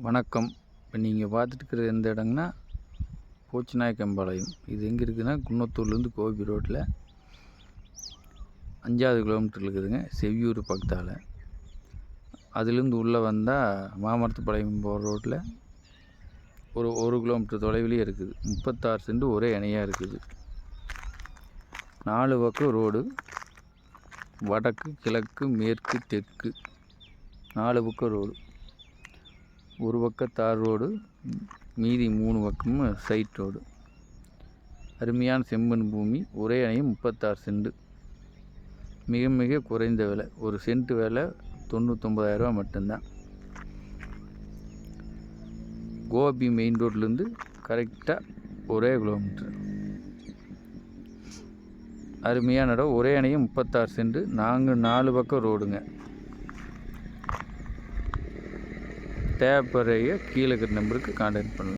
வணக்கம். இப்போ நீங்கள் பார்த்துட்டு இருக்கிற எந்த இடங்கன்னா போச்சிநாயக்கம்பாளையம். இது எங்கே இருக்குதுன்னா குன்னத்தூர்லேருந்து கோபி ரோட்டில் 5வது கிலோமீட்டர் இருக்குதுங்க. செவ்வியூர் பக்கத்தால். அதுலேருந்து உள்ளே வந்தால் மாமரத்துப்பாளையம் போகிற ரோட்டில் ஒரு கிலோமீட்டர் தொலைவிலே இருக்குது. 36 சென்ட் ஒரே இணையாக இருக்குது. 4 பக்கம் ரோடு, வடக்கு கிழக்கு மேற்கு தெற்கு 4 பக்கம் ரோடு. ஒரு பக்கம் தார் ரோடு, மீதி 3 பக்கமும் சைட் ரோடு. அருமையான செம்மண் பூமி. ஒரே இணையம் 36 சென்ட். மிக மிக குறைந்த விலை. ஒரு சென்ட் விலை 99,000 மட்டும்தான். கோபி மெயின் ரோட்லேருந்து கரெக்டாக ஒரே கிலோமீட்டர். அருமையான இடம். ஒரே இணையம் 36 சென்ட். நாங்கள் 4 பக்கம் ரோடுங்க. தேவைப்படுற கீழே இருக்கிற நம்பருக்கு கான்டாக்ட் பண்ணலாம்.